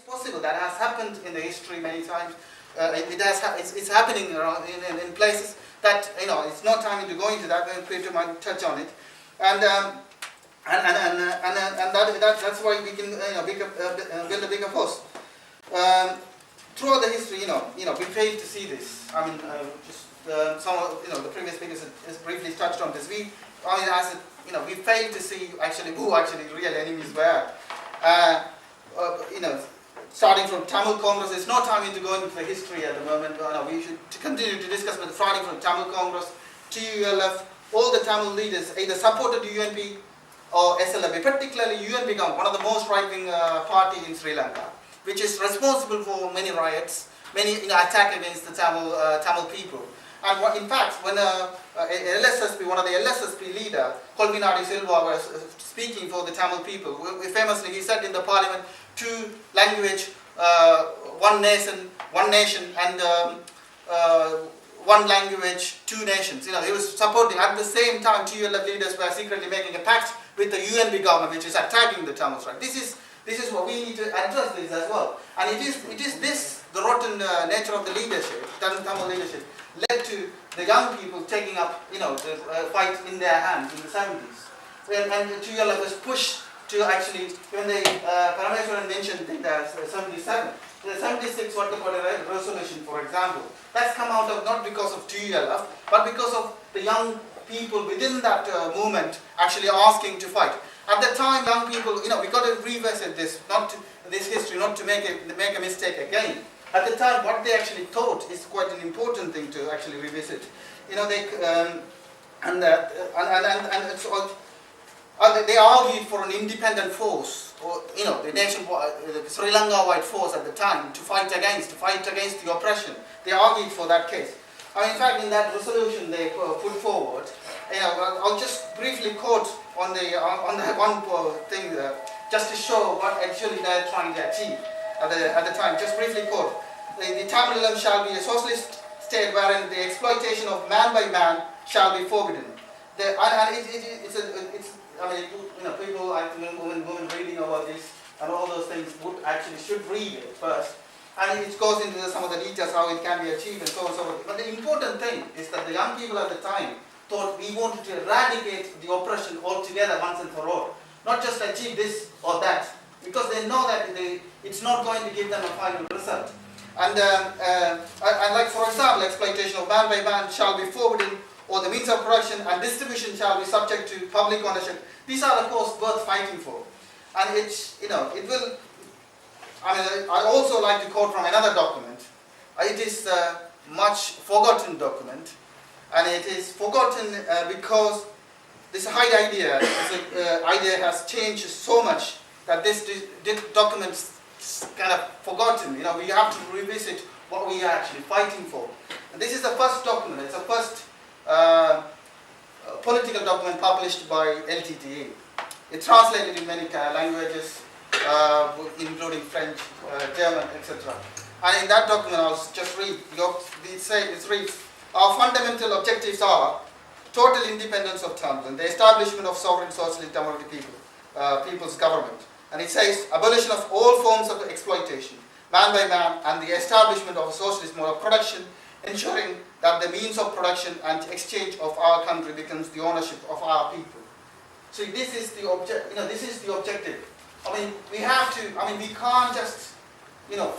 possible. That has happened in the history many times. It's happening around in places that, it's not time to go into that. Peter might touch on it, and that's why we can build a bigger force. Throughout the history, we failed to see this. I mean, some of the previous speakers has briefly touched on this. We failed to see who actually real enemies were. Starting from Tamil Congress, it's not time to go into the history at the moment. We should continue to discuss, but starting from Tamil Congress, TULF, all the Tamil leaders either supported UNP or SLFP, particularly UNP, one of the most right-wing party in Sri Lanka, which is responsible for many riots, many attack against the Tamil people. And in fact, when LSSP, one of the LSSP leader, Kolminadi Silva, was speaking for the Tamil people, famously he said in the parliament, two language, one nation, and one language, two nations. He was supporting. At the same time, TULF leaders were secretly making a pact with the UNP government, which is attacking the Tamils. Right? This is what we need to address this as well. And it is this the rotten nature of the leadership, Tamil leadership, led to the young people taking up the fight in their hands in the 70s. And TULF was pushed to actually, when they Parameswaran mentioned in the 77, the 76 what they call a resolution, for example, that's come out of not because of TULF, but because of the young people within that movement actually asking to fight. At the time, young people, we got to revisit this, this history, not to make a mistake again. At the time, what they actually thought is quite an important thing to actually revisit. They argued for an independent force, or the nationwide, the Sri Lanka-wide force at the time to fight against the oppression. They argued for that case. In fact, in that resolution they put forward, I'll just briefly quote on the one thing just to show what actually they're trying to achieve at the time. Just briefly quote: the Tamil shall be a socialist state wherein the exploitation of man by man shall be forbidden. People, women reading about this and all those things should read it first. And it goes into some of the details how it can be achieved and so on and so forth. But the important thing is that the young people at the time thought we wanted to eradicate the oppression altogether once and for all. Not just achieve this or that, because they know that it's not going to give them a final result. And like, for example, exploitation of man by man shall be forbidden, or the means of production and distribution shall be subject to public ownership. These are, of course, worth fighting for. And it will. I also like to quote from another document. It is a much forgotten document, and it is forgotten because this idea has changed so much that this document's kind of forgotten. We have to revisit what we are actually fighting for. And this is the first document. It's the first political document published by LTTE. It's translated in many languages, including French, German, etc. And in that document, I'll just read. It reads: our fundamental objectives are total independence of Tamil and the establishment of sovereign socialist Tamil people's government. And it says abolition of all forms of exploitation, man by man, and the establishment of a socialist mode of production, ensuring that the means of production and exchange of our country becomes the ownership of our people. So this is the this is the objective. We have to. We can't just,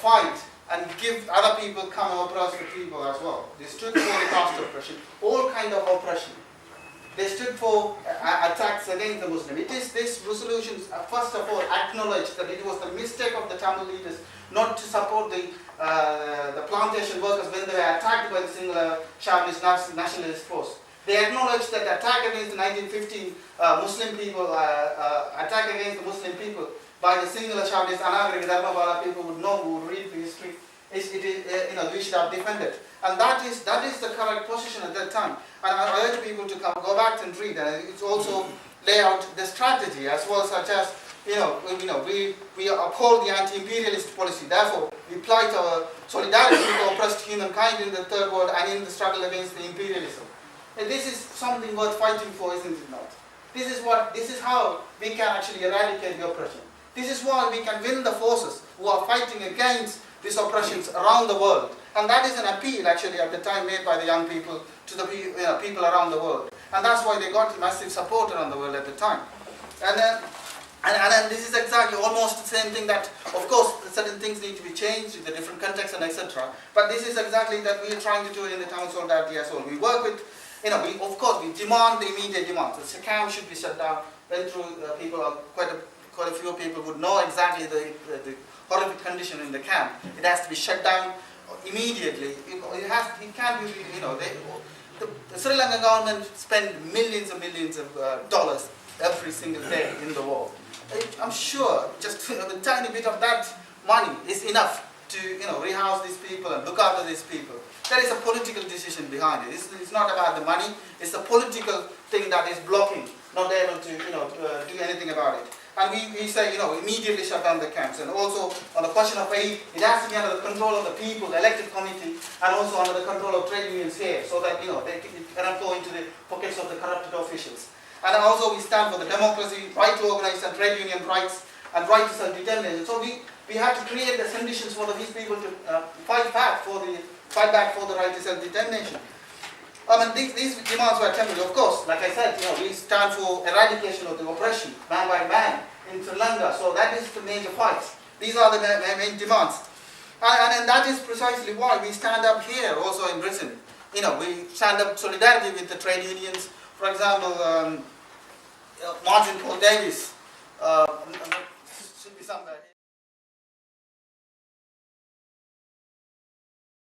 fight and give other people come and oppress the people as well. They stood for the caste oppression, all kind of oppression. They stood for attacks against the Muslim. It is this resolution, first of all, acknowledged that it was the mistake of the Tamil leaders not to support the plantation workers when they were attacked by the singular Shahist nationalist force. They acknowledged that the attack against the 1915 Muslim people, attack against the Muslim people by the singular Shahist Anagarika Dharmabala people would know, who would read the history, we should have defended. And that is the correct position at that time. And I urge people to go back and read. And it's also lay out the strategy as well, such as we uphold the anti-imperialist policy. Therefore, we plight our solidarity with the oppressed humankind in the third world and in the struggle against the imperialism. And this is something worth fighting for, isn't it not? This is how we can actually eradicate the oppression. This is why we can win the forces who are fighting against these oppressions around the world. And that is an appeal actually at the time made by the young people to the people around the world. And that's why they got massive support around the world at the time. And this is exactly almost the same thing that, of course, certain things need to be changed in the different contexts and etc. But this is exactly that we are trying to do in the town solidarity as well. We work with, of course, we demand the immediate demands. The camp should be shut down. Went through quite a few people would know exactly the horrific condition in the camp. It has to be shut down immediately. It can't be, the Sri Lankan government spend millions and millions of dollars every single day in the war. I'm sure just a tiny bit of that money is enough to rehouse these people and look after these people. There is a political decision behind it. It's not about the money. It's the political thing that is blocking, not able to do anything about it. And we say immediately shut down the camps. And also on the question of aid, it has to be under the control of the people, the elected committee, and also under the control of trade unions here, so that it cannot go into the pockets of the corrupted officials. And also we stand for the democracy, right to organize and trade union rights, and right to self-determination. So we have to create the conditions for these people to fight back for the right to self-determination. These demands were temporary, of course. Like I said, we stand for eradication of the oppression, man by man, in Sri Lanka. So that is the major fights. These are the main demands. And that is precisely why we stand up here, also in Britain. We stand up solidarity with the trade unions. For example, Martin Paul Davis should be somewhere here.